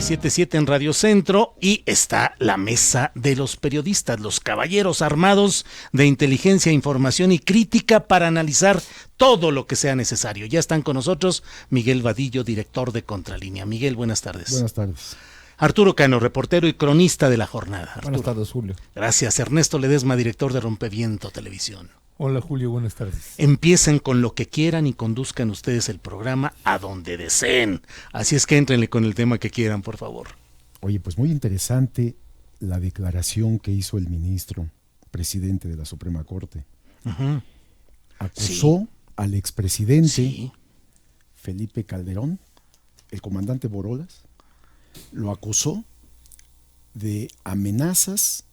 97.7 en Radio Centro y está la mesa de los periodistas, los caballeros armados de inteligencia, información y crítica para analizar todo lo que sea necesario. Ya están con nosotros Miguel Vadillo, director de Contralínea. Miguel, buenas tardes. Buenas tardes. Arturo Cano, reportero y cronista de La Jornada. Arturo. Buenas tardes, Julio. Gracias. Ernesto Ledesma, director de Rompeviento Televisión. Hola, Julio, buenas tardes. Empiecen con lo que quieran y conduzcan ustedes el programa a donde deseen. Así es que éntrenle con el tema que quieran, por favor. Oye, pues muy interesante la declaración que hizo el ministro, presidente de la Suprema Corte. Uh-huh. Acusó al expresidente Felipe Calderón, el comandante Borolas, lo acusó de amenazas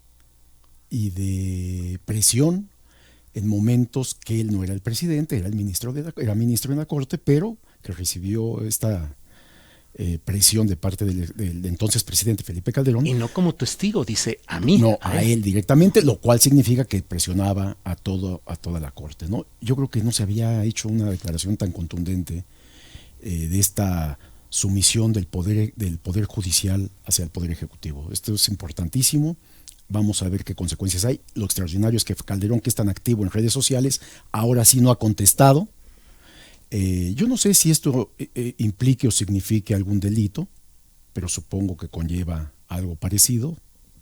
y de presión en momentos que él no era el presidente, era ministro en la Corte, pero que recibió esta presión de parte del entonces presidente Felipe Calderón. Y no como testigo, dice a mí. No, a él directamente, lo cual significa que presionaba a toda la Corte, ¿no? Yo creo que no se había hecho una declaración tan contundente de esta sumisión del poder judicial hacia el poder ejecutivo. Esto es importantísimo. Vamos a ver qué consecuencias hay. Lo extraordinario es que Calderón, que es tan activo en redes sociales, ahora sí no ha contestado. Yo no sé si esto implique o signifique algún delito, pero supongo que conlleva algo parecido,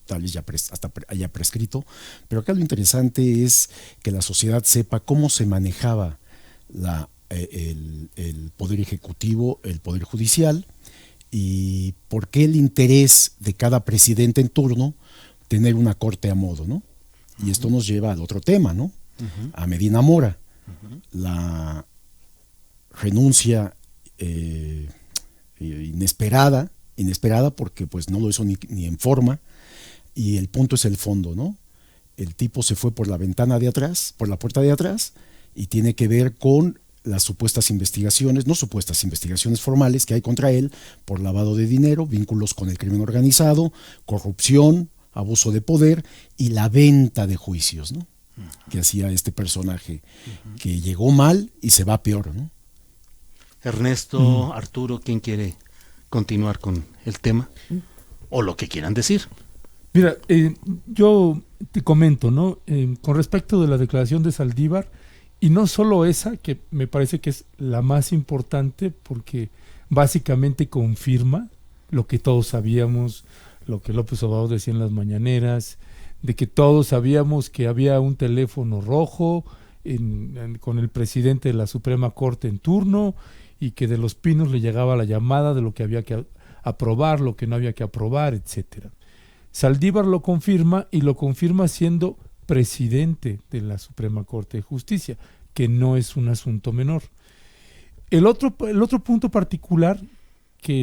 tal vez ya hasta haya prescrito. Pero acá lo interesante es que la sociedad sepa cómo se manejaba el poder ejecutivo, el poder judicial, y por qué el interés de cada presidente en turno tener una corte a modo, ¿no? Y esto nos lleva al otro tema, ¿no? A Medina Mora. La renuncia inesperada porque pues no lo hizo ni en forma, y el punto es el fondo, ¿no? El tipo se fue por la ventana de atrás, por la puerta de atrás, y tiene que ver con las supuestas investigaciones, no supuestas investigaciones formales que hay contra él por lavado de dinero, vínculos con el crimen organizado, corrupción, abuso de poder y la venta de juicios, ¿no? Que hacía este personaje, que llegó mal y se va peor, ¿no? Ernesto, Arturo, ¿quién quiere continuar con el tema? O lo que quieran decir. Mira, yo te comento, ¿no? Con respecto de la declaración de Saldívar, y no solo esa, que me parece que es la más importante porque básicamente confirma lo que todos sabíamos, lo que López Obrador decía en las mañaneras, de que todos sabíamos que había un teléfono rojo con el presidente de la Suprema Corte en turno, y que de Los Pinos le llegaba la llamada de lo que había que aprobar, lo que no había que aprobar, etcétera. Saldívar lo confirma, y lo confirma siendo presidente de la Suprema Corte de Justicia, que no es un asunto menor. El otro punto particular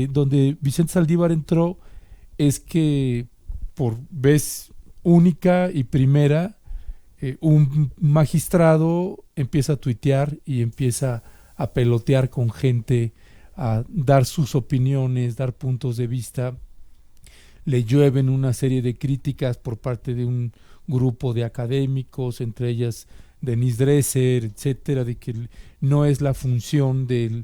donde Vicente Saldívar entró es que por vez única y primera, un magistrado empieza a tuitear y empieza a pelotear con gente, a dar sus opiniones, dar puntos de vista. Le llueven una serie de críticas por parte de un grupo de académicos, entre ellas Denise Dresser, etcétera, de que no es la función de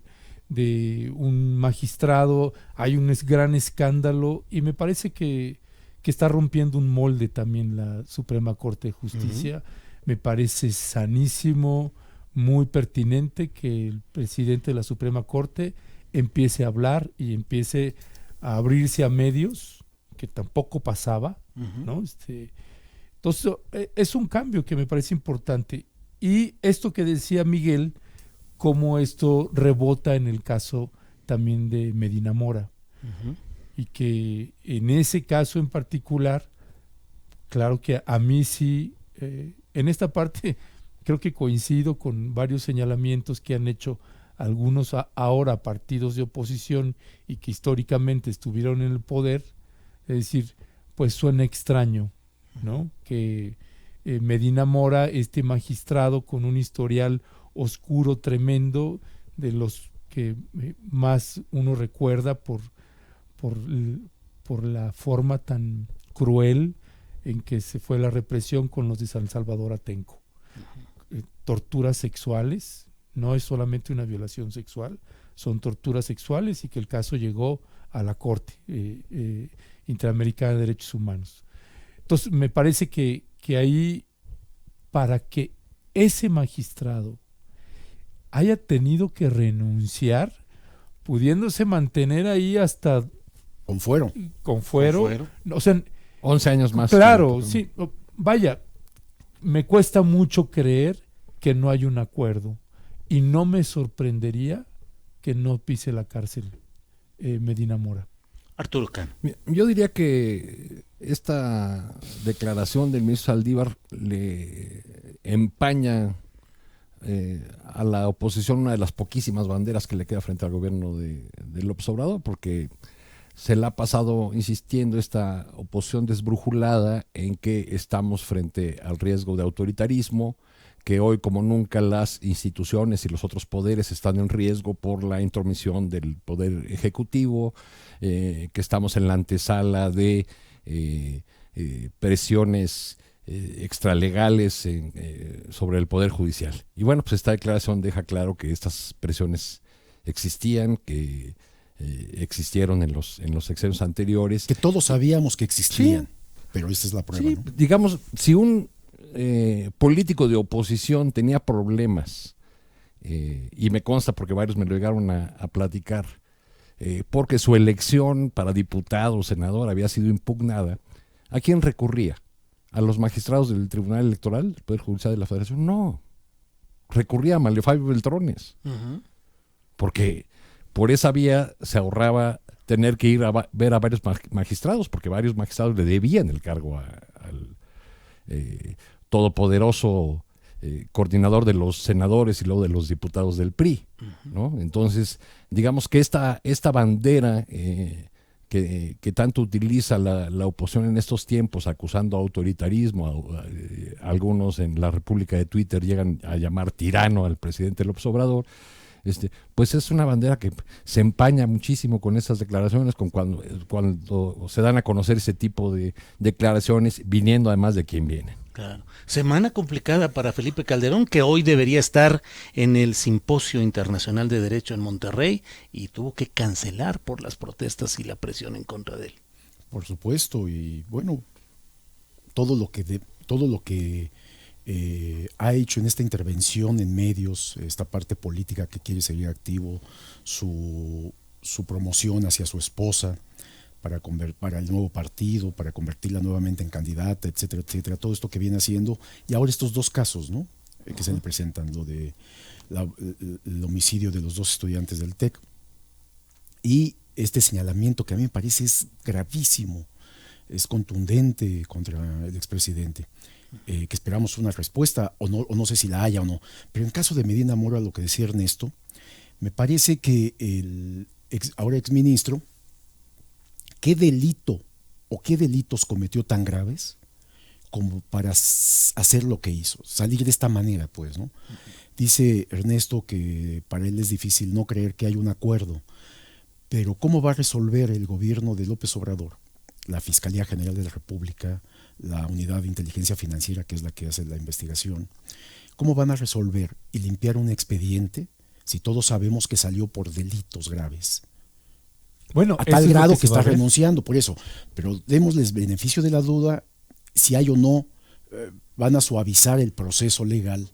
un magistrado. Hay un gran escándalo, y me parece que está rompiendo un molde también la Suprema Corte de Justicia. Me parece sanísimo, muy pertinente que el presidente de la Suprema Corte empiece a hablar y empiece a abrirse a medios, que tampoco pasaba, ¿no? Entonces, es un cambio que me parece importante. Y esto que decía Miguel, cómo esto rebota en el caso también de Medina Mora. Y que en ese caso en particular, claro que a mí sí, en esta parte creo que coincido con varios señalamientos que han hecho algunos ahora partidos de oposición y que históricamente estuvieron en el poder. Es decir, pues suena extraño, ¿no? Que Medina Mora, este magistrado con un historial oscuro tremendo, de los que más uno recuerda por la forma tan cruel en que se fue la represión con los de San Salvador Atenco. Torturas sexuales, no es solamente una violación sexual, son torturas sexuales y que el caso llegó a la Corte Interamericana de Derechos Humanos. Entonces, me parece que ahí, para que ese magistrado haya tenido que renunciar, pudiéndose mantener ahí hasta Con fuero. con fuero. O sea, 11 años más. claro, sí. Vaya, me cuesta mucho creer que no hay un acuerdo y no me sorprendería que no pise la cárcel Medina Mora. Arturo Cano. Yo diría que esta declaración del ministro Saldívar le empaña a la oposición una de las poquísimas banderas que le queda frente al gobierno de López Obrador, porque se la ha pasado insistiendo esta oposición desbrujulada en que estamos frente al riesgo de autoritarismo, que hoy como nunca las instituciones y los otros poderes están en riesgo por la intromisión del poder ejecutivo, que estamos en la antesala de presiones extralegales sobre el poder judicial. Y bueno, pues esta declaración deja claro que estas presiones existían, que existieron en los sexenios anteriores. Que todos sabíamos que existían, Sí. pero esta es la prueba, Sí, ¿no? digamos, si un político de oposición tenía problemas, y me consta porque varios me lo llegaron a platicar, porque su elección para diputado o senador había sido impugnada, ¿a quién recurría? ¿A los magistrados del Tribunal Electoral, del Poder Judicial de la Federación? No, recurría a Manlio Fabio Beltrones, porque por esa vía se ahorraba tener que ir a ver a varios magistrados, porque varios magistrados le debían el cargo al todopoderoso coordinador de los senadores y luego de los diputados del PRI, ¿no? Entonces, digamos que esta bandera que tanto utiliza la oposición en estos tiempos, acusando autoritarismo, algunos en la República de Twitter llegan a llamar tirano al presidente López Obrador, pues es una bandera que se empaña muchísimo con esas declaraciones, con cuando se dan a conocer ese tipo de declaraciones, viniendo además de quien vienen. Claro. Semana complicada para Felipe Calderón, que hoy debería estar en el Simposio Internacional de Derecho en Monterrey y tuvo que cancelar por las protestas y la presión en contra de él. Por supuesto, y bueno, todo lo que ha hecho en esta intervención en medios, esta parte política que quiere seguir activo, su promoción hacia su esposa para el nuevo partido, para convertirla nuevamente en candidata, etcétera, etcétera, todo esto que viene haciendo, y ahora estos dos casos, ¿no? Que se le presentan, lo de el homicidio de los dos estudiantes del TEC y este señalamiento que a mí me parece es gravísimo, es contundente contra el expresidente. Que esperamos una respuesta o no sé si la haya o no, pero en caso de Medina Mora, lo que decía Ernesto, me parece que el ahora exministro, ¿qué delito o qué delitos cometió tan graves como para hacer lo que hizo, salir de esta manera, pues, ¿no? Dice Ernesto que para él es difícil no creer que hay un acuerdo, pero ¿cómo va a resolver el gobierno de López Obrador, la Fiscalía General de la República, la Unidad de Inteligencia Financiera, que es la que hace la investigación? ¿Cómo van a resolver y limpiar un expediente si todos sabemos que salió por delitos graves? Bueno, A tal eso es lo grado que que se va está a ver. renunciando, por eso. Pero démosles beneficio de la duda, si hay o no, van a suavizar el proceso legal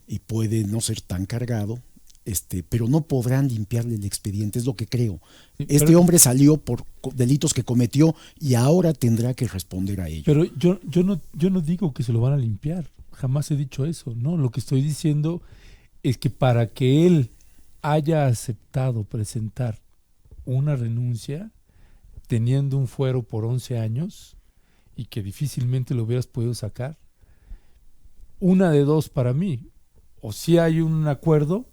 y puede no ser tan cargado, pero no podrán limpiarle el expediente, es lo que creo. Sí, Este hombre salió por delitos que cometió y ahora tendrá que responder a ello. Pero yo no digo que se lo van a limpiar, jamás he dicho eso, ¿no? Lo que estoy diciendo es que para que él haya aceptado presentar una renuncia teniendo un fuero por 11 años y que difícilmente lo hubieras podido sacar, una de dos para mí, o si hay un acuerdo,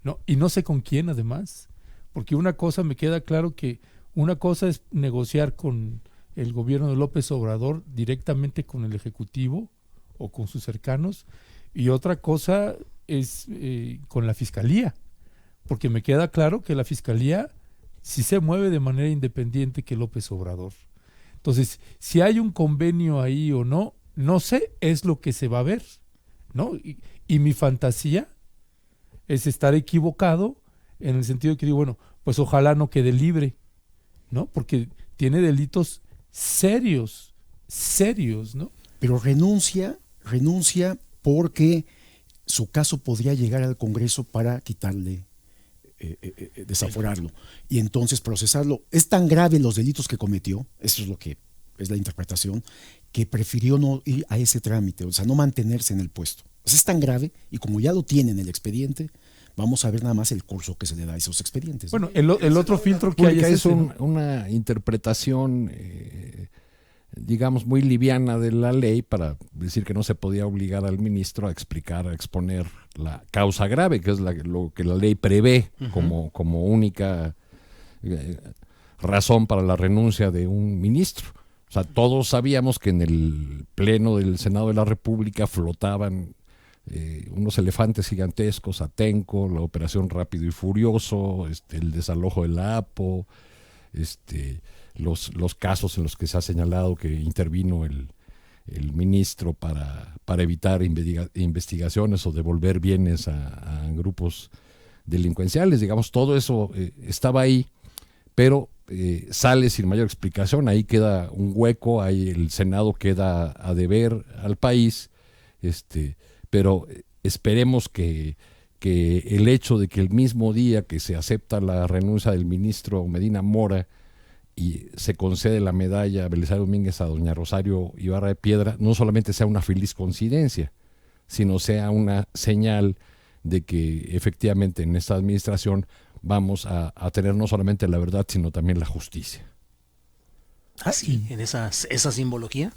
no, y no sé con quién además, porque una cosa me queda claro que una cosa es negociar con el gobierno de López Obrador directamente con el Ejecutivo o con sus cercanos, y otra cosa es con la Fiscalía, porque me queda claro que la Fiscalía sí se mueve de manera independiente que López Obrador. Entonces, si hay un convenio ahí o no, no sé, es lo que se va a ver, ¿no? Y mi fantasía es estar equivocado, en el sentido que digo, bueno, pues ojalá no quede libre, ¿no? Porque tiene delitos serios, ¿no? Pero renuncia porque su caso podría llegar al Congreso para quitarle, desaforarlo, y entonces procesarlo. Es tan grave los delitos que cometió, eso es lo que es la interpretación, que prefirió no ir a ese trámite, o sea, no mantenerse en el puesto. O sea, es tan grave, y como ya lo tiene en el expediente, vamos a ver nada más el curso que se le da a esos expedientes, ¿no? Bueno, el otro filtro que hay es ese, ¿no? una interpretación, digamos, muy liviana de la ley para decir que no se podía obligar al ministro a explicar, a exponer la causa grave, que es lo que la ley prevé como única razón para la renuncia de un ministro. O sea, todos sabíamos que en el Pleno del Senado de la República flotaban unos elefantes gigantescos, Atenco, la operación Rápido y Furioso, el desalojo de la APO, los casos en los que se ha señalado que intervino el ministro para evitar investigaciones o devolver bienes a grupos delincuenciales. Digamos, todo eso estaba ahí, pero sale sin mayor explicación. Ahí queda un hueco, ahí el Senado queda a deber al país, pero esperemos que el hecho de que el mismo día que se acepta la renuncia del ministro Medina Mora y se concede la medalla Belisario Domínguez a doña Rosario Ibarra de Piedra, no solamente sea una feliz coincidencia, sino sea una señal de que efectivamente en esta administración vamos a tener no solamente la verdad, sino también la justicia. Ah, sí, en esa simbología.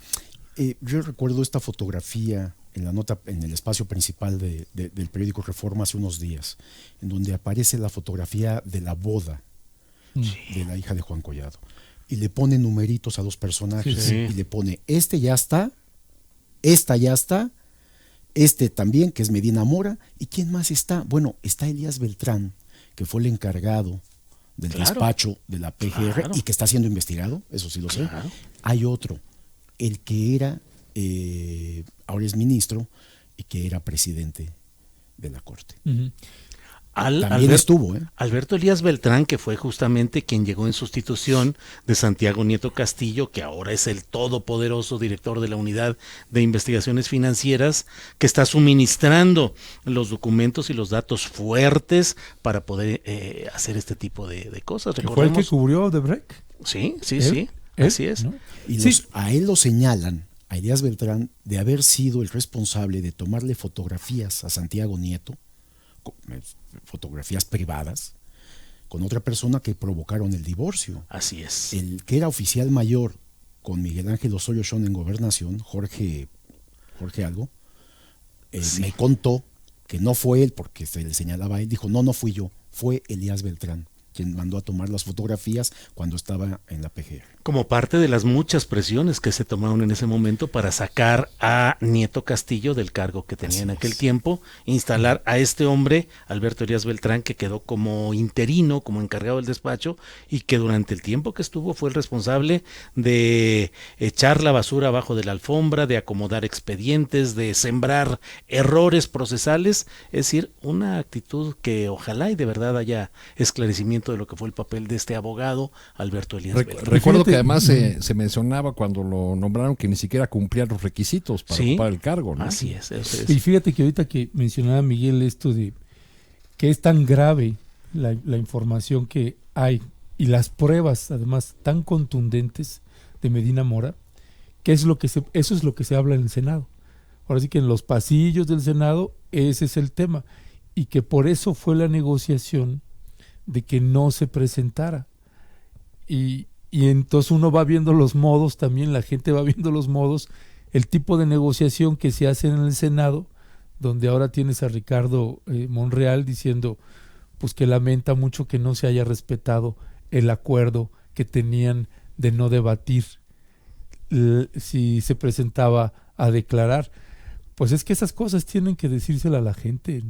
Yo recuerdo esta fotografía en la nota, en el espacio principal del periódico Reforma hace unos días, en donde aparece la fotografía de la boda de la hija de Juan Collado, y le pone numeritos a los personajes, y le pone, ya está, esta ya está, también, que es Medina Mora, y ¿quién más está? Bueno, está Elías Beltrán, que fue el encargado del despacho de la PGR y que está siendo investigado, eso sí lo sé. Hay otro, el que era, ahora es ministro, y que era presidente de la Corte. También estuvo, Alberto Elías Beltrán, que fue justamente quien llegó en sustitución de Santiago Nieto Castillo, que ahora es el todopoderoso director de la Unidad de Investigaciones Financieras, que está suministrando los documentos y los datos fuertes para poder hacer este tipo de cosas. ¿Fue el que cubrió Odebrecht? Sí, ¿Él? así es. ¿No? Y a él lo señalan, a Elías Beltrán, de haber sido el responsable de tomarle fotografías a Santiago Nieto, fotografías privadas, con otra persona que provocaron el divorcio. Así es. El que era oficial mayor con Miguel Ángel Osorio Chong en Gobernación, Jorge algo, me contó que no fue él, porque se le señalaba a él, dijo, no fui yo, fue Elías Beltrán quien mandó a tomar las fotografías cuando estaba en la PGR. Como parte de las muchas presiones que se tomaron en ese momento para sacar a Nieto Castillo del cargo que tenía en aquel tiempo, instalar a este hombre, Alberto Elías Beltrán, que quedó como interino, como encargado del despacho, y que durante el tiempo que estuvo fue el responsable de echar la basura abajo de la alfombra, de acomodar expedientes, de sembrar errores procesales, es decir, una actitud que ojalá y de verdad haya esclarecimiento de lo que fue el papel de este abogado Alberto Elías Beltrán. Recuerdo que además se mencionaba cuando lo nombraron que ni siquiera cumplía los requisitos para ocupar el cargo, ¿no? Así es, Y fíjate que ahorita que mencionaba Miguel esto de que es tan grave la información que hay y las pruebas además tan contundentes de Medina Mora, que eso es lo que se habla en el Senado. Ahora sí que en los pasillos del Senado ese es el tema, y que por eso fue la negociación de que no se presentara. Y entonces uno va viendo los modos también, la gente va viendo los modos, el tipo de negociación que se hace en el Senado, donde ahora tienes a Ricardo Monreal diciendo pues que lamenta mucho que no se haya respetado el acuerdo que tenían de no debatir si se presentaba a declarar. Pues es que esas cosas tienen que decírsela a la gente.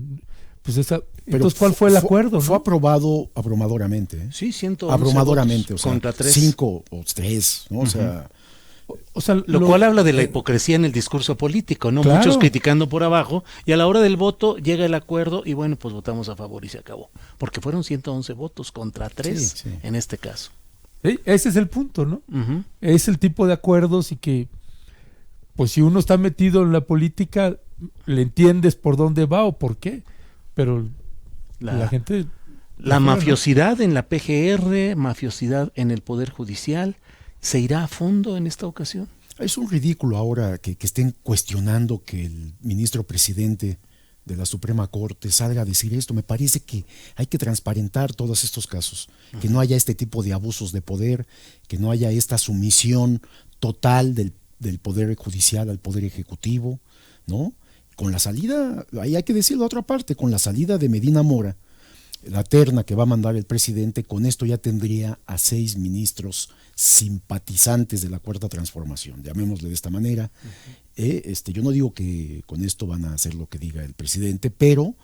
Pues entonces, ¿cuál fue el acuerdo? Fue aprobado abrumadoramente. Sí, 111 abrumadoramente, votos o sea, contra 3. 5 o 3, ¿no? O sea, O sea, Lo cual habla de la hipocresía en el discurso político, ¿no? Claro. Muchos criticando por abajo, y a la hora del voto llega el acuerdo y bueno, pues votamos a favor y se acabó. Porque fueron 111 votos contra 3 Sí, sí. en este caso. Sí, ese es el punto, ¿no? Ujú. Es el tipo de acuerdos y que, pues si uno está metido en la política, le entiendes por dónde va o por qué, pero la gente... La afuera, ¿no? mafiosidad en la PGR, mafiosidad en el Poder Judicial, ¿se irá a fondo en esta ocasión? Es un ridículo ahora que estén cuestionando que el ministro presidente de la Suprema Corte salga a decir esto. Me parece que hay que transparentar todos estos casos, que no haya este tipo de abusos de poder, que no haya esta sumisión total del Poder Judicial al Poder Ejecutivo, ¿no? Con la salida, ahí hay que decirlo a otra parte, con la salida de Medina Mora, la terna que va a mandar el presidente, con esto ya tendría a 6 ministros simpatizantes de la Cuarta Transformación, llamémosle de esta manera. Yo no digo que con esto van a hacer lo que diga el presidente, pero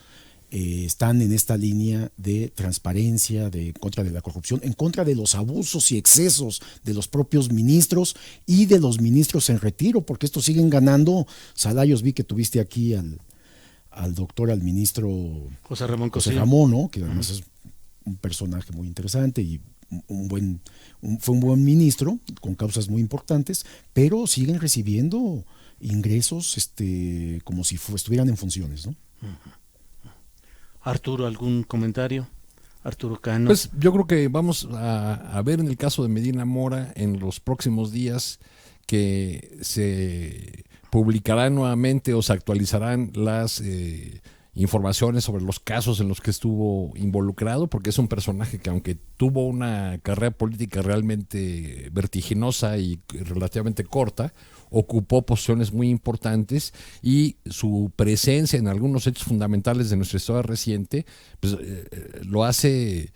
están en esta línea de transparencia, en contra de la corrupción, en contra de los abusos y excesos de los propios ministros y de los ministros en retiro, porque estos siguen ganando salarios. Vi que tuviste aquí al ministro José Ramón José Cosío. Ramón, ¿no? Que además es un personaje muy interesante y fue un buen ministro con causas muy importantes, pero siguen recibiendo ingresos como si estuvieran en funciones, ¿no? Arturo, ¿algún comentario? Arturo Cano. Pues yo creo que vamos a ver en el caso de Medina Mora en los próximos días que se publicarán nuevamente o se actualizarán las informaciones sobre los casos en los que estuvo involucrado, porque es un personaje que, aunque tuvo una carrera política realmente vertiginosa y relativamente corta, ocupó posiciones muy importantes, y su presencia en algunos hechos fundamentales de nuestra historia reciente pues, lo hace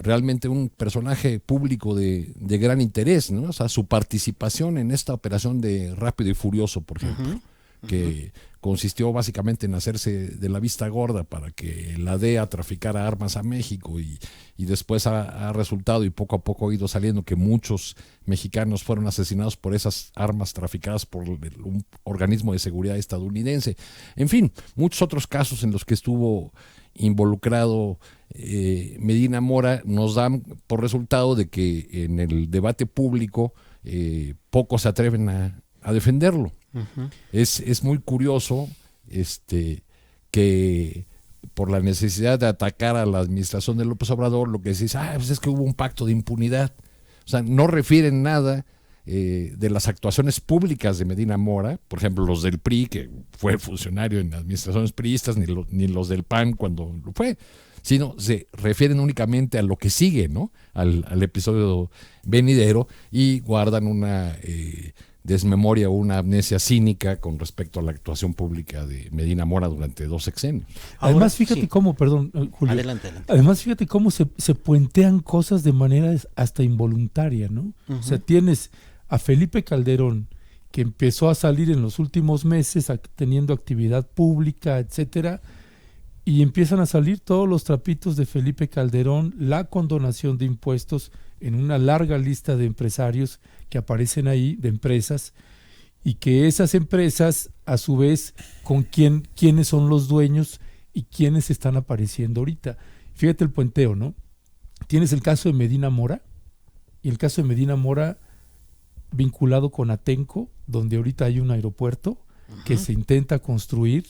realmente un personaje público de gran interés, ¿no? O sea, su participación en esta operación de Rápido y Furioso, por ejemplo, que consistió básicamente en hacerse de la vista gorda para que la DEA traficara armas a México, y después ha resultado, y poco a poco ha ido saliendo, que muchos mexicanos fueron asesinados por esas armas traficadas por un organismo de seguridad estadounidense. En fin, muchos otros casos en los que estuvo involucrado Medina Mora nos dan por resultado de que en el debate público pocos se atreven a defenderlo. Uh-huh. Es muy curioso que por la necesidad de atacar a la administración de López Obrador, lo que decís, pues es que hubo un pacto de impunidad. O sea, no refieren nada de las actuaciones públicas de Medina Mora, por ejemplo, los del PRI, que fue funcionario en administraciones priistas, ni los del PAN cuando lo fue, sino se refieren únicamente a lo que sigue, ¿no? Al episodio venidero, y guardan una desmemoria o una amnesia cínica con respecto a la actuación pública de Medina Mora durante 2 sexenios. Además, fíjate sí. cómo, perdón, Julio. Adelante. Además, fíjate cómo se puentean cosas de manera hasta involuntaria, ¿no? Uh-huh. O sea, tienes a Felipe Calderón, que empezó a salir en los últimos meses teniendo actividad pública, etcétera, y empiezan a salir todos los trapitos de Felipe Calderón, la condonación de impuestos en una larga lista de empresarios que aparecen ahí, de empresas, y que esas empresas, a su vez, quiénes son los dueños y quiénes están apareciendo ahorita. Fíjate el puenteo, ¿no? Tienes el caso de Medina Mora, y el caso de Medina Mora vinculado con Atenco, donde ahorita hay un aeropuerto que se intenta construir,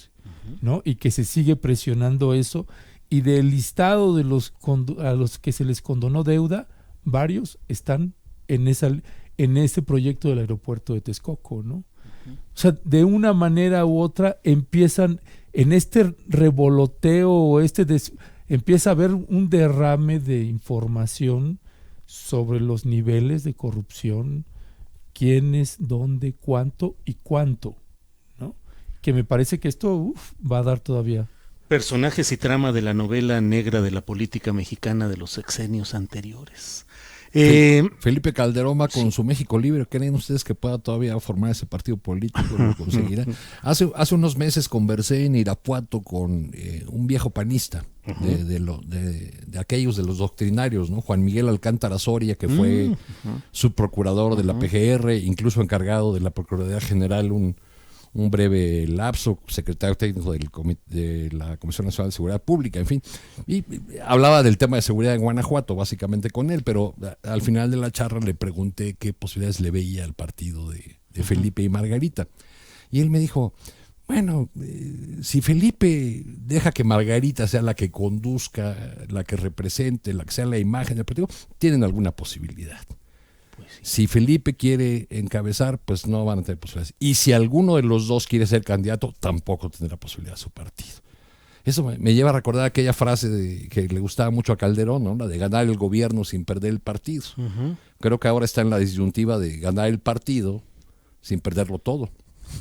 ¿no? Y que se sigue presionando eso, y del listado de a los que se les condonó deuda, varios están en ese proyecto del aeropuerto de Texcoco, ¿no? O sea, de una manera u otra empiezan en este revoloteo o empieza a haber un derrame de información sobre los niveles de corrupción, quiénes, dónde, cuánto y cuánto, ¿no? Que me parece que esto va a dar todavía. Personajes y trama de la novela negra de la política mexicana de los sexenios anteriores. Felipe Calderón va con su México Libre. ¿Creen ustedes que pueda todavía formar ese partido político? ¿Lo conseguirá? Hace unos meses conversé en Irapuato con un viejo panista de aquellos de los doctrinarios, ¿no? Juan Miguel Alcántara Soria, que fue subprocurador de la PGR, incluso encargado de la Procuraduría General un breve lapso, secretario técnico de la Comisión Nacional de Seguridad Pública, en fin, y hablaba del tema de seguridad en Guanajuato, básicamente con él, pero al final de la charla le pregunté qué posibilidades le veía al partido de Felipe y Margarita, y él me dijo, bueno, si Felipe deja que Margarita sea la que conduzca, la que represente, la que sea la imagen del partido, tienen alguna posibilidad. Pues sí. Si Felipe quiere encabezar, pues no van a tener posibilidades. Y si alguno de los dos quiere ser candidato, tampoco tendrá posibilidad su partido. Eso me lleva a recordar aquella frase que le gustaba mucho a Calderón, ¿no? La de ganar el gobierno sin perder el partido. Creo que ahora está en la disyuntiva de ganar el partido sin perderlo todo.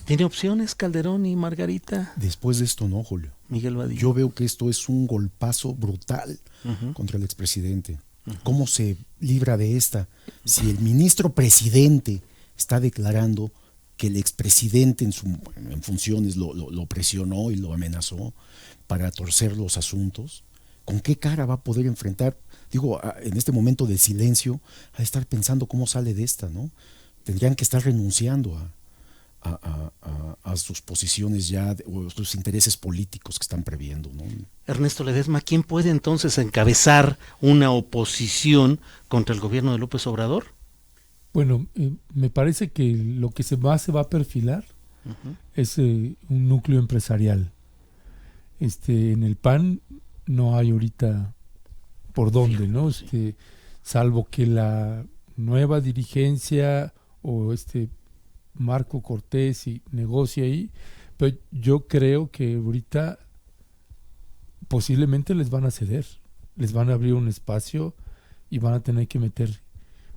¿Tiene opciones Calderón y Margarita? Después de esto no, Julio. Miguel Vadillo. Yo veo que esto es un golpazo brutal contra el expresidente. ¿Cómo se libra de esta? Si el ministro presidente está declarando que el expresidente en funciones lo presionó y lo amenazó para torcer los asuntos, ¿con qué cara va a poder enfrentar? Digo, en este momento de silencio, a estar pensando cómo sale de esta, ¿no? Tendrían que estar renunciando a sus posiciones ya, o sus intereses políticos que están previendo, ¿no? Ernesto Ledesma, ¿quién puede entonces encabezar una oposición contra el gobierno de López Obrador? Bueno, me parece que lo que se va a perfilar es un núcleo empresarial. En el PAN no hay ahorita por dónde, ¿no? Salvo que la nueva dirigencia o Marco Cortés y negocia ahí, pero yo creo que ahorita posiblemente les van a ceder, les van a abrir un espacio y van a tener que meter,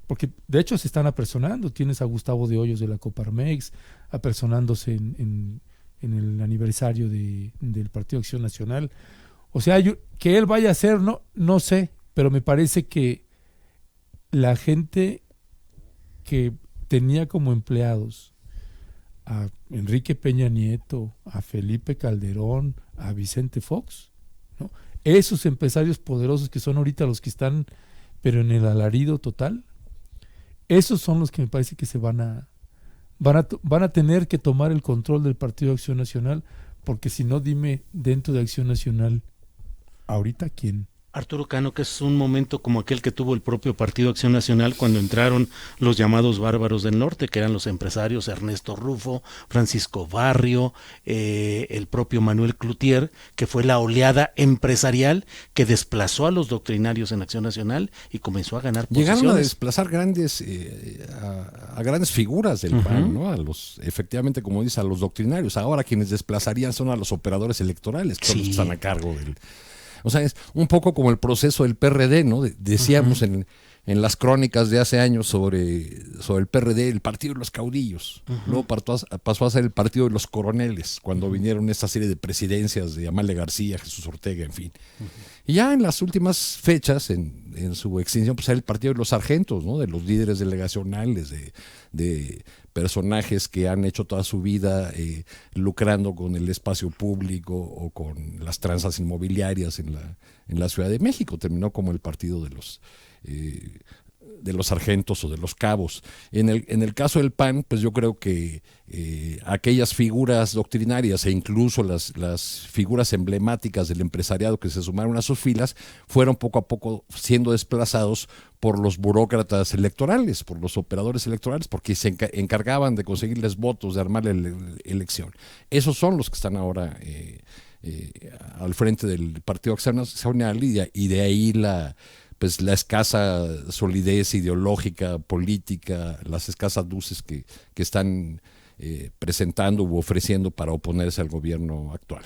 porque de hecho se están apersonando. Tienes a Gustavo de Hoyos de la Coparmex apersonándose en el aniversario del Partido Acción Nacional. O sea, que él vaya a hacer, no sé, pero me parece que la gente que tenía como empleados a Enrique Peña Nieto, a Felipe Calderón, a Vicente Fox, ¿no? Esos empresarios poderosos que son ahorita los que están, pero en el alarido total, esos son los que me parece que se van a tener que tomar el control del Partido de Acción Nacional, porque si no, dime, dentro de Acción Nacional, ahorita ¿quién? Arturo Cano, que es un momento como aquel que tuvo el propio Partido Acción Nacional cuando entraron los llamados bárbaros del norte, que eran los empresarios Ernesto Rufo, Francisco Barrio, el propio Manuel Cloutier, que fue la oleada empresarial que desplazó a los doctrinarios en Acción Nacional y comenzó a ganar posiciones. Llegaron a desplazar grandes a grandes figuras del PAN, ¿no? Efectivamente, como dice, a los doctrinarios. Ahora quienes desplazarían son a los operadores electorales, que son los que están a cargo del... O sea, es un poco como el proceso del PRD, ¿no? Decíamos en las crónicas de hace años sobre el PRD, el partido de los caudillos. Luego pasó a ser el partido de los coroneles, cuando vinieron esta serie de presidencias de Amalia García, Jesús Ortega, en fin. Y ya en las últimas fechas, en su extinción, pues era el partido de los sargentos, ¿no? De los líderes delegacionales, de personajes que han hecho toda su vida lucrando con el espacio público o con las tranzas inmobiliarias en la Ciudad de México. Terminó como el partido de los sargentos o de los cabos. En el caso del PAN, pues yo creo que aquellas figuras doctrinarias e incluso las figuras emblemáticas del empresariado que se sumaron a sus filas fueron poco a poco siendo desplazados por los burócratas electorales, por los operadores electorales, porque se encargaban de conseguirles votos, de armar la elección. Esos son los que están ahora al frente del Partido Acción Nacional y de ahí la escasa solidez ideológica, política, las escasas luces que están presentando u ofreciendo para oponerse al gobierno actual.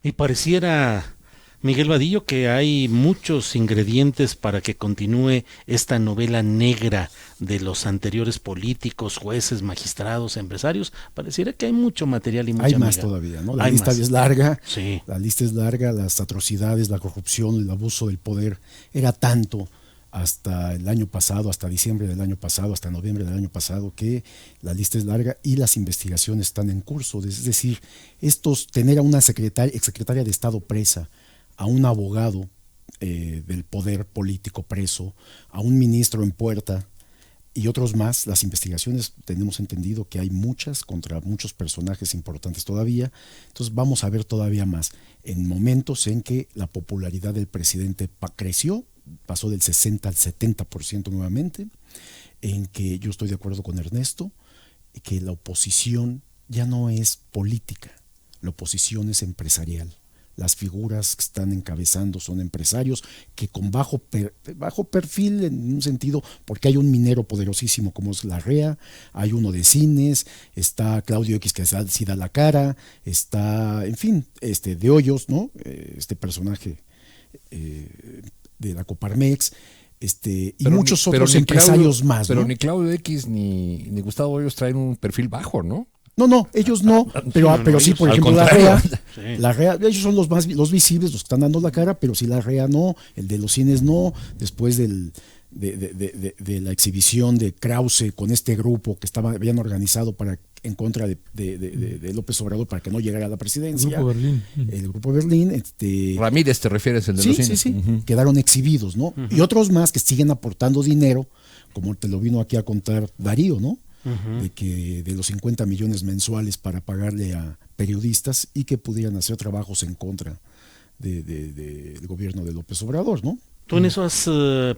Y pareciera, Miguel Vadillo, que hay muchos ingredientes para que continúe esta novela negra de los anteriores políticos, jueces, magistrados, empresarios. Pareciera que hay mucho material y mucha Hay más miga. todavía, ¿no? La lista es larga. Sí. La lista es larga, las atrocidades, la corrupción, el abuso del poder era tanto hasta el año pasado, hasta diciembre del año pasado, hasta noviembre del año pasado, que la lista es larga y las investigaciones están en curso. Es decir, tener a una exsecretaria de Estado presa, a un abogado del poder político preso, a un ministro en puerta y otros más, las investigaciones tenemos entendido que hay muchas contra muchos personajes importantes todavía. Entonces vamos a ver todavía más en momentos en que la popularidad del presidente creció, pasó del 60 al 70% nuevamente, en que yo estoy de acuerdo con Ernesto, que la oposición ya no es política, la oposición es empresarial. Las figuras que están encabezando son empresarios que con bajo perfil en un sentido, porque hay un minero poderosísimo como es Larrea, hay uno de cines, está Claudio X que sí da la cara, está, en fin, de Hoyos, ¿no? Este personaje de la Coparmex, y muchos otros empresarios más. Pero ¿no? ni Claudio X ni Gustavo Hoyos traen un perfil bajo, ¿no? No, ellos no, pero sí, por ejemplo, la REA, ellos son los visibles, los que están dando la cara, pero sí la REA no, el de los cines no, después de la exhibición de Krause con este grupo que habían organizado en contra de López Obrador para que no llegara a la presidencia. El Grupo Berlín. Ramírez, ¿te refieres? El de los cines. Sí, quedaron exhibidos, ¿no? Y otros más que siguen aportando dinero, como te lo vino aquí a contar Darío, ¿no? De los 50 millones mensuales para pagarle a periodistas y que pudieran hacer trabajos en contra del gobierno de López Obrador, ¿no? Tú en eso has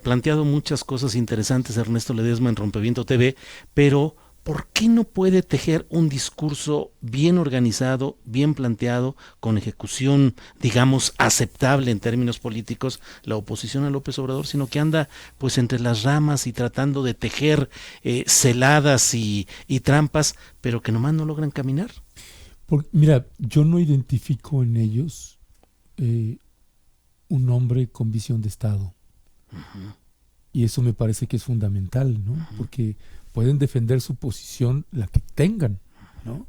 planteado muchas cosas interesantes, Ernesto Ledesma, en Rompeviento TV, pero ¿por qué no puede tejer un discurso bien organizado, bien planteado, con ejecución, digamos, aceptable en términos políticos, la oposición a López Obrador, sino que anda pues entre las ramas y tratando de tejer celadas y trampas, pero que nomás no logran caminar? Mira, yo no identifico en ellos un hombre con visión de Estado. Y eso me parece que es fundamental, ¿no? Porque pueden defender su posición, la que tengan, ¿no?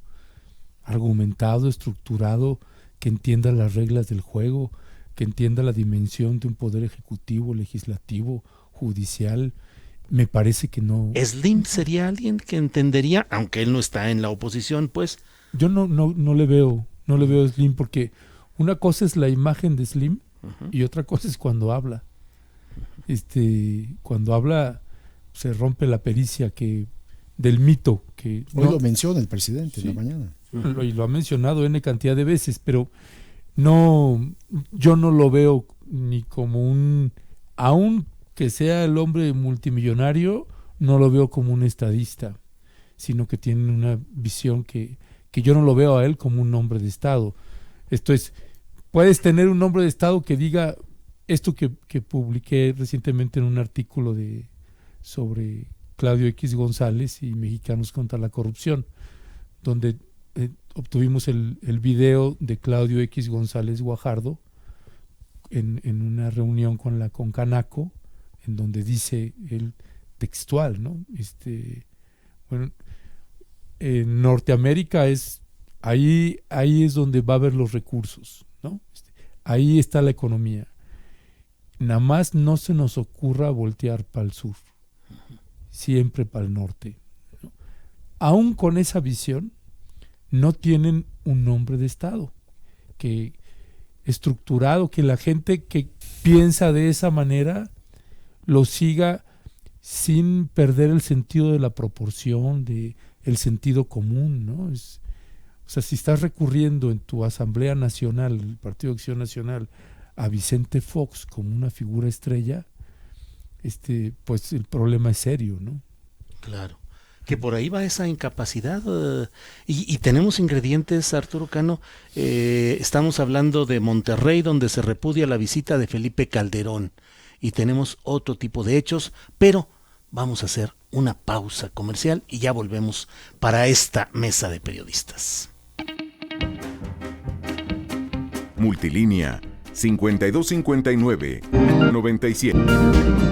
Argumentado, estructurado, que entienda las reglas del juego, que entienda la dimensión de un poder ejecutivo, legislativo, judicial. Me parece que no. ¿Slim sería alguien que entendería, aunque él no está en la oposición, pues? Yo no le veo a Slim, porque una cosa es la imagen de Slim y otra cosa es cuando habla. Cuando habla se rompe la pericia del mito que hoy lo menciona el presidente en la mañana. Y lo ha mencionado N cantidad de veces, pero yo no lo veo ni como aun que sea el hombre multimillonario, no lo veo como un estadista, sino que tiene una visión que yo no lo veo a él como un hombre de Estado. Esto es, puedes tener un hombre de Estado que diga esto que publiqué recientemente en un artículo sobre Claudio X González y Mexicanos contra la Corrupción, donde obtuvimos el video de Claudio X González Guajardo en una reunión con Canaco, en donde dice el textual, ¿no? En Norteamérica ahí es donde va a haber los recursos, ¿no? Ahí está la economía. Nada más no se nos ocurra voltear para el sur, siempre para el norte, ¿no? Aún con esa visión, no tienen un nombre de Estado que estructurado, que la gente que piensa de esa manera lo siga sin perder el sentido de la proporción, el sentido común, ¿no? O sea, si estás recurriendo en tu Asamblea Nacional, el Partido de Acción Nacional, a Vicente Fox como una figura estrella, pues el problema es serio, ¿no? Claro. Que por ahí va esa incapacidad y tenemos ingredientes, Arturo Cano. Estamos hablando de Monterrey, donde se repudia la visita de Felipe Calderón, y tenemos otro tipo de hechos, pero vamos a hacer una pausa comercial y ya volvemos para esta mesa de periodistas. Multilínea 5259-97.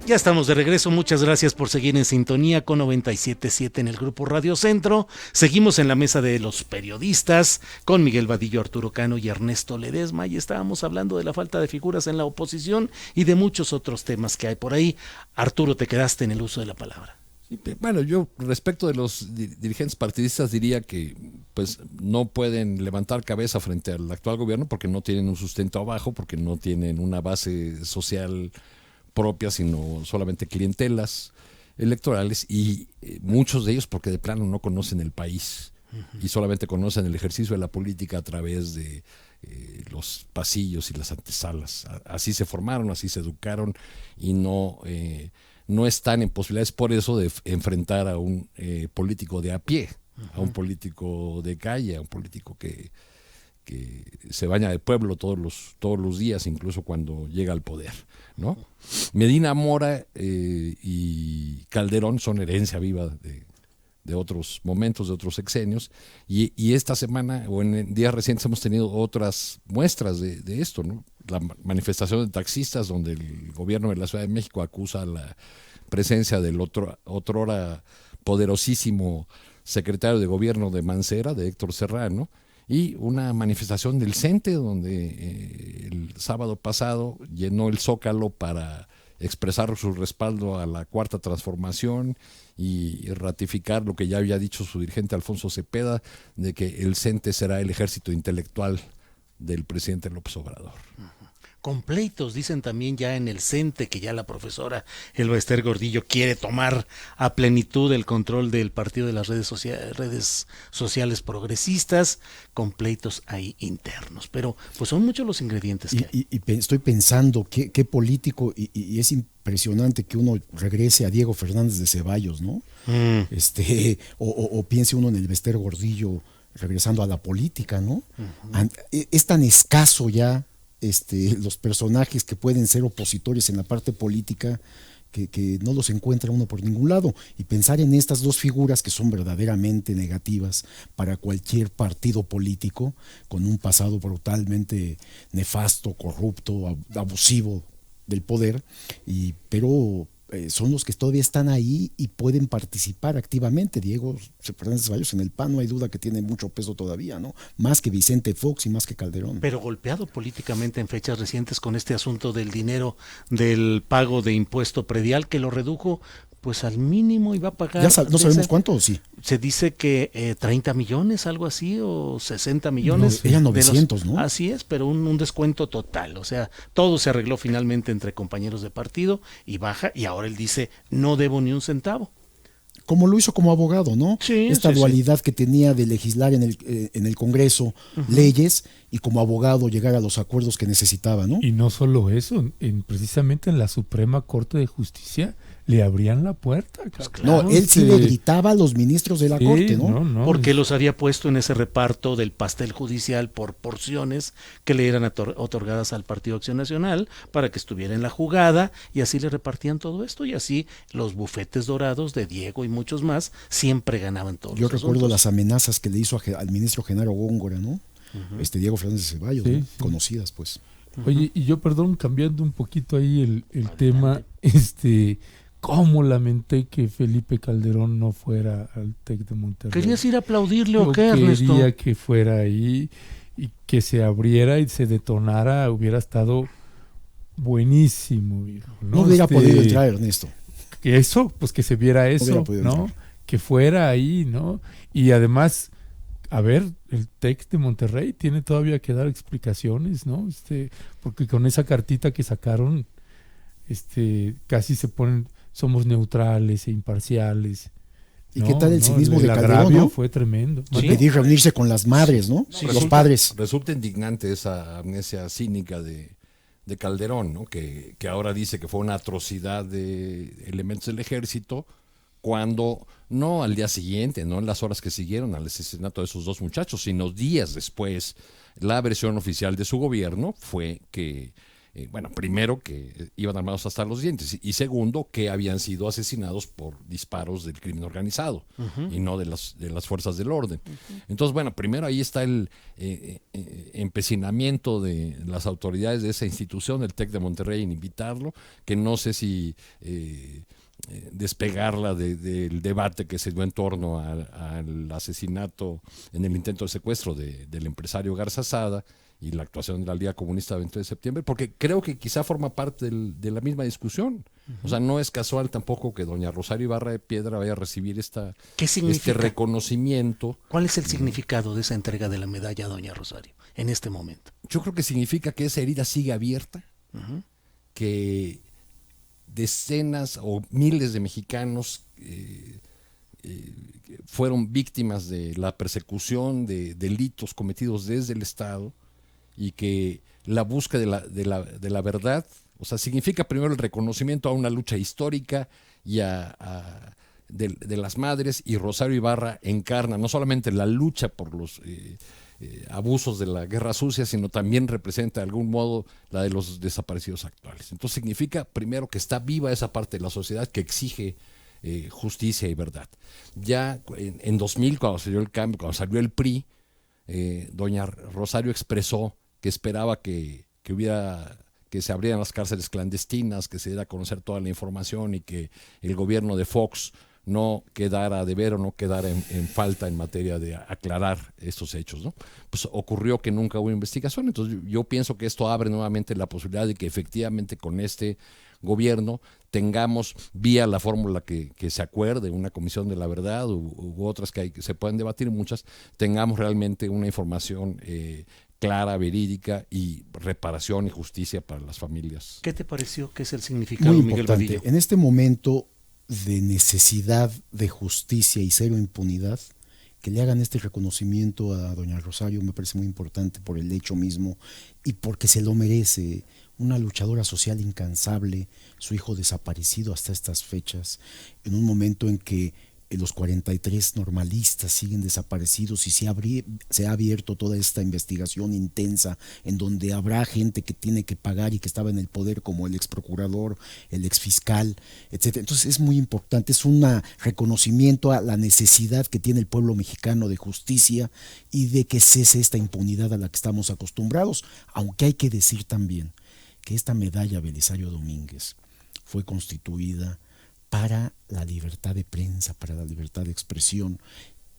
Ya estamos de regreso, muchas gracias por seguir en sintonía con 97.7 en el Grupo Radio Centro. Seguimos en la mesa de los periodistas con Miguel Vadillo, Arturo Cano y Ernesto Ledesma, y estábamos hablando de la falta de figuras en la oposición y de muchos otros temas que hay por ahí. Arturo, te quedaste en el uso de la palabra. Sí, bueno, yo respecto de los dirigentes partidistas diría que pues no pueden levantar cabeza frente al actual gobierno porque no tienen un sustento abajo, porque no tienen una base social propia, sino solamente clientelas electorales, y muchos de ellos porque de plano no conocen el país y solamente conocen el ejercicio de la política a través de los pasillos y las antesalas. Así se formaron, así se educaron y no están en posibilidades por eso de enfrentar a un político de a pie, a un político de calle, a un político que se baña de pueblo todos los días, incluso cuando llega al poder, ¿no? Medina Mora y Calderón son herencia viva de otros momentos, de otros sexenios, y esta semana o en días recientes hemos tenido otras muestras de esto, ¿no? La manifestación de taxistas, donde el gobierno de la Ciudad de México acusa la presencia del otrora poderosísimo secretario de gobierno de Mancera, de Héctor Serrano, y una manifestación del CENTE, donde el sábado pasado llenó el Zócalo para expresar su respaldo a la Cuarta Transformación y ratificar lo que ya había dicho su dirigente Alfonso Cepeda, de que el CENTE será el ejército intelectual del presidente López Obrador. Con pleitos, dicen también ya en el CENTE, que ya la profesora Elba Ester Gordillo quiere tomar a plenitud el control del partido de las redes sociales progresistas, con pleitos ahí internos. Pero pues son muchos los ingredientes que hay. Y estoy pensando qué político, y es impresionante que uno regrese a Diego Fernández de Ceballos, ¿no? O piense uno en el Bester Gordillo regresando a la política, ¿no? Es tan escaso ya los personajes que pueden ser opositores en la parte política que no los encuentra uno por ningún lado, y pensar en estas dos figuras que son verdaderamente negativas para cualquier partido político, con un pasado brutalmente nefasto, corrupto, abusivo del poder, pero son los que todavía están ahí y pueden participar activamente. Diego Fernández Ceballos en el PAN no hay duda que tiene mucho peso todavía, ¿no? Más que Vicente Fox y más que Calderón. Pero golpeado políticamente en fechas recientes con este asunto del dinero del pago de impuesto predial, que lo redujo pues al mínimo y va a pagar. Ya no sabemos cuánto, ¿o sí? Se dice que 30 millones, algo así, o 60 millones. Eran 900, ¿no? Así es, pero un descuento total. O sea, todo se arregló finalmente entre compañeros de partido y baja, y ahora él dice, no debo ni un centavo. Como lo hizo como abogado, ¿no? Sí, esta dualidad que tenía de legislar en el Congreso leyes, y como abogado llegar a los acuerdos que necesitaba, ¿no? Y no solo eso, precisamente en la Suprema Corte de Justicia le abrían la puerta. Pues claro, no, él sí le gritaba a los ministros de la Corte, ¿no? Porque los había puesto en ese reparto del pastel judicial por porciones que le eran otorgadas al Partido Acción Nacional para que estuviera en la jugada, y así le repartían todo esto, y así los bufetes dorados de Diego y muchos más siempre ganaban todos. Yo recuerdo las amenazas que le hizo al ministro Genaro Góngora, ¿no? Diego Fernández de Ceballos, ¿no? Conocidas, pues. Oye, y yo, perdón, cambiando un poquito ahí el tema, ¿cómo lamenté que Felipe Calderón no fuera al TEC de Monterrey? ¿Querías ir a aplaudirle o qué, Yo Ernesto? quería que fuera ahí y que se abriera y se detonara, hubiera estado buenísimo. No hubiera podido entrar, Ernesto. Eso, pues que se viera eso, ¿no? Que fuera ahí, ¿no? Y además, a ver, el TEC de Monterrey tiene todavía que dar explicaciones, ¿no? Porque con esa cartita que sacaron, casi se ponen, somos neutrales e imparciales. ¿Y qué tal el cinismo de Calderón, no? Fue tremendo. ¿Sí? Pedir reunirse con las madres, ¿no? Sí, los padres. Resulta indignante esa amnesia cínica de Calderón, ¿no? Que ahora dice que fue una atrocidad de elementos del ejército, cuando no al día siguiente, no en las horas que siguieron al asesinato de esos dos muchachos, sino días después, la versión oficial de su gobierno fue que bueno, primero que iban armados hasta los dientes y segundo que habían sido asesinados por disparos del crimen organizado y no de las fuerzas del orden. Entonces, bueno, primero ahí está el empecinamiento de las autoridades de esa institución, el TEC de Monterrey, en invitarlo, que no sé si despegarla del debate que se dio en torno al asesinato en el intento de secuestro del empresario Garza Sada y la actuación de la Liga Comunista del 20 de septiembre, porque creo que quizá forma parte de la misma discusión. O sea, no es casual tampoco que doña Rosario Ibarra de Piedra vaya a recibir este reconocimiento. ¿Cuál es el significado de esa entrega de la medalla a doña Rosario en este momento? Yo creo que significa que esa herida sigue abierta, que decenas o miles de mexicanos fueron víctimas de la persecución de delitos cometidos desde el Estado, y que la búsqueda de la verdad, o sea, significa primero el reconocimiento a una lucha histórica y de las madres, y Rosario Ibarra encarna no solamente la lucha por los abusos de la Guerra Sucia, sino también representa de algún modo la de los desaparecidos actuales. Entonces significa primero que está viva esa parte de la sociedad que exige justicia y verdad. Ya en 2000, cuando salió el cambio, cuando salió el PRI, doña Rosario expresó que esperaba que se abrieran las cárceles clandestinas, que se diera a conocer toda la información y que el gobierno de Fox no quedara a deber o no quedara en falta en materia de aclarar estos hechos, ¿no? Pues ocurrió que nunca hubo investigación. Entonces yo pienso que esto abre nuevamente la posibilidad de que efectivamente con este gobierno tengamos, vía la fórmula que se acuerde, una comisión de la verdad u otras que se pueden debatir, muchas, tengamos realmente una información clara, verídica y reparación y justicia para las familias. ¿Qué te pareció que es el significado, Muy Miguel importante. Vadillo? En este momento de necesidad de justicia y cero impunidad, que le hagan este reconocimiento a doña Rosario me parece muy importante por el hecho mismo y porque se lo merece. Una luchadora social incansable, su hijo desaparecido hasta estas fechas, en un momento en que los 43 normalistas siguen desaparecidos y se ha abierto toda esta investigación intensa en donde habrá gente que tiene que pagar y que estaba en el poder, como el ex procurador, el ex fiscal, etcétera. Entonces es muy importante, es un reconocimiento a la necesidad que tiene el pueblo mexicano de justicia y de que cese esta impunidad a la que estamos acostumbrados, aunque hay que decir también que esta medalla Belisario Domínguez fue constituida para la libertad de prensa, para la libertad de expresión,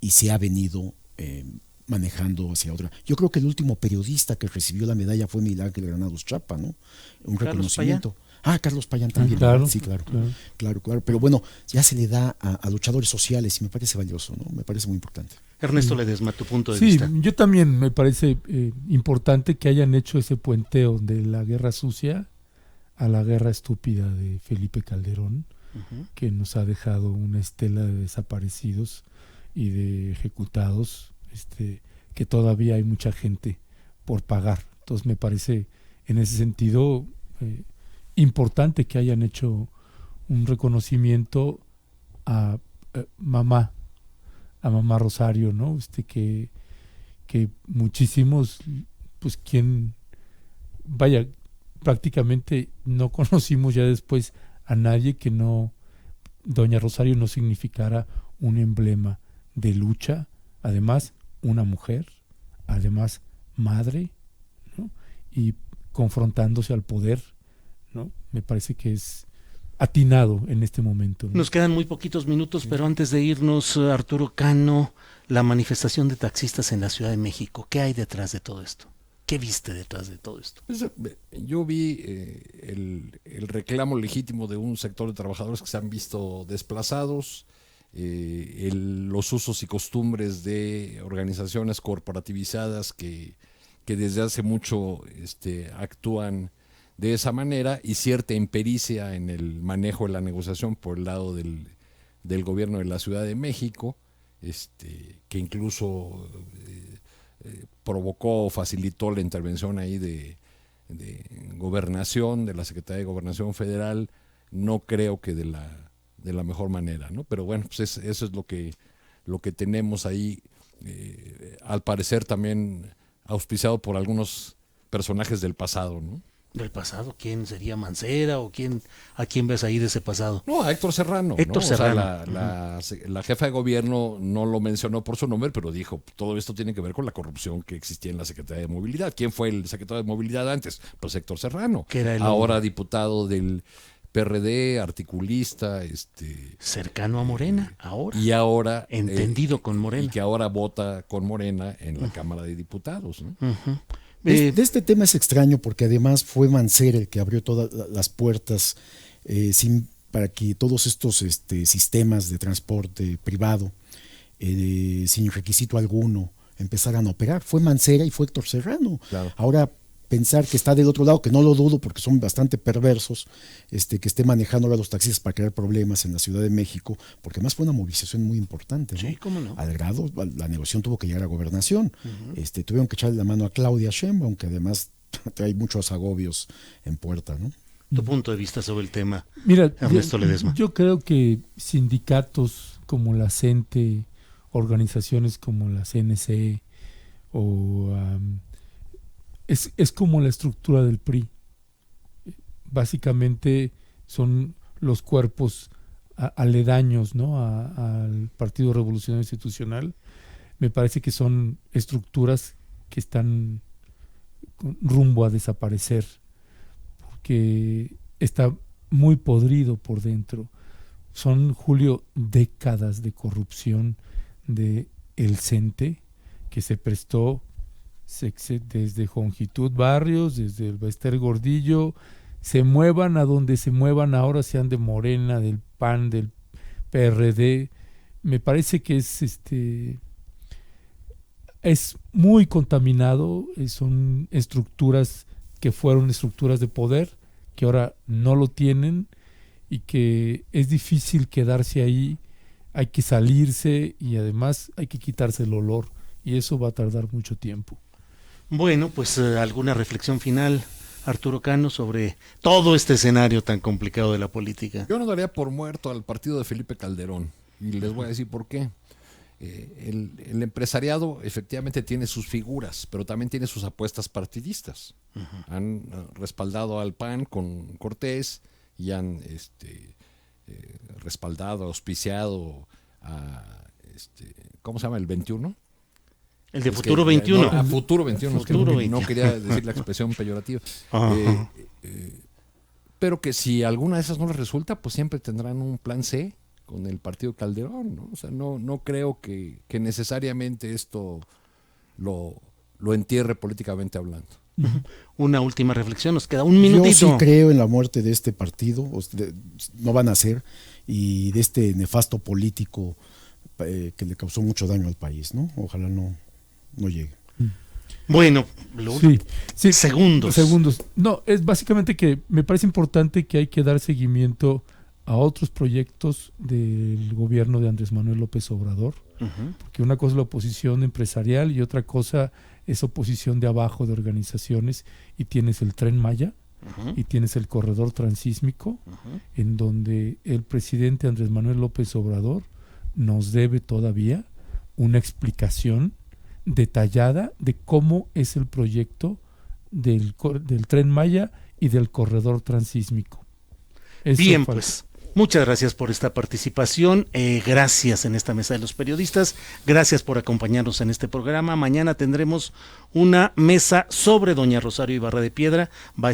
y se ha venido manejando hacia otra. Yo creo que el último periodista que recibió la medalla fue Miguel Ángel Granados Chapa, ¿no? Un reconocimiento. Carlos Payán también. Claro, sí, claro. Pero bueno, ya se le da a luchadores sociales y me parece valioso, ¿no? Me parece muy importante. Ernesto Ledesma, tu punto de Sí, vista. yo también me parece importante que hayan hecho ese puenteo de la guerra sucia a la guerra estúpida de Felipe Calderón, que nos ha dejado una estela de desaparecidos y de ejecutados, que todavía hay mucha gente por pagar. Entonces me parece en ese sentido importante que hayan hecho un reconocimiento a mamá Rosario, ¿no? Que muchísimos, pues prácticamente no conocimos ya después a nadie que no, doña Rosario no significara un emblema de lucha, además una mujer, además madre, ¿no? Y confrontándose al poder, ¿no? Me parece que es atinado en este momento, ¿no? Nos quedan muy poquitos minutos, pero antes de irnos, Arturo Cano, la manifestación de taxistas en la Ciudad de México, ¿qué hay detrás de todo esto? ¿Qué viste detrás de todo esto? Yo vi el reclamo legítimo de un sector de trabajadores que se han visto desplazados, los usos y costumbres de organizaciones corporativizadas que desde hace mucho actúan de esa manera, y cierta impericia en el manejo de la negociación por el lado del gobierno de la Ciudad de México, que incluso provocó o facilitó la intervención ahí de gobernación, de la Secretaría de Gobernación Federal, no creo que de la mejor manera, ¿no? Pero bueno, pues eso es lo que tenemos ahí, al parecer también auspiciado por algunos personajes del pasado, ¿no? Del pasado, ¿quién sería Mancera o a quién ves ahí de ese pasado? No, a Héctor Serrano. Héctor ¿no? Serrano. O sea, la jefa de gobierno no lo mencionó por su nombre, pero dijo, todo esto tiene que ver con la corrupción que existía en la Secretaría de Movilidad. ¿Quién fue el secretario de Movilidad antes? Pues Héctor Serrano, Que era el ahora hombre diputado del PRD, articulista, cercano a Morena, ahora. y ahora Entendido con Morena. y que ahora vota con Morena en la Cámara de Diputados, ¿no? Ujú. De este tema es extraño porque además fue Mancera el que abrió todas las puertas para que todos estos sistemas de transporte privado sin requisito alguno empezaran a operar. Fue Mancera y fue Héctor Serrano. Claro. Ahora pensar que está del otro lado, que no lo dudo porque son bastante perversos, que esté manejando ahora los taxistas para crear problemas en la Ciudad de México, porque además fue una movilización muy importante, ¿no? Sí, cómo no. Al grado, la negociación tuvo que llegar a Gobernación. Tuvieron que echarle la mano a Claudia Sheinbaum, que además trae muchos agobios en puerta, ¿no? Tu punto de vista sobre el tema, Mira, Ernesto Ledesma. yo creo que sindicatos como la CENTE, organizaciones como la CNC o es como la estructura del PRI. Básicamente son los cuerpos aledaños, ¿no? Al Partido Revolucionario Institucional. Me parece que son estructuras que están rumbo a desaparecer porque está muy podrido por dentro. Son, Julio, décadas de corrupción de el CENTE que se prestó desde Jongitud Barrios, desde el Bester Gordillo, se muevan a donde se muevan ahora, sean de Morena, del PAN, del PRD. Me parece que es muy contaminado, son estructuras que fueron estructuras de poder, que ahora no lo tienen y que es difícil quedarse ahí, hay que salirse y además hay que quitarse el olor y eso va a tardar mucho tiempo. Bueno, pues alguna reflexión final, Arturo Cano, sobre todo este escenario tan complicado de la política. Yo no daría por muerto al partido de Felipe Calderón y les voy a decir por qué. El empresariado efectivamente tiene sus figuras, pero también tiene sus apuestas partidistas. Han respaldado al PAN con Cortés y han respaldado, auspiciado a ¿cómo se llama? El 21. El de Futuro 21. A Futuro 21, Futuro es que 21. no quería decir la expresión peyorativa. Ajá. Pero que si alguna de esas no les resulta, pues siempre tendrán un plan C con el partido Calderón, ¿no? O sea, no creo que necesariamente esto lo entierre políticamente hablando. Una última reflexión, nos queda un minutito. Yo sí creo en la muerte de este partido, no van a ser, y de este nefasto político que le causó mucho daño al país, ¿no? Ojalá no llegue. Bueno, Sí, segundos. No, es básicamente que me parece importante que hay que dar seguimiento a otros proyectos del gobierno de Andrés Manuel López Obrador, porque una cosa es la oposición empresarial y otra cosa es oposición de abajo de organizaciones, y tienes el Tren Maya y tienes el corredor transísmico, en donde el presidente Andrés Manuel López Obrador nos debe todavía una explicación detallada de cómo es el proyecto del Tren Maya y del corredor transísmico. Eso Bien, falta. pues muchas gracias por esta participación, gracias en esta mesa de los periodistas, gracias por acompañarnos en este programa. Mañana tendremos una mesa sobre doña Rosario Ibarra de Piedra, va a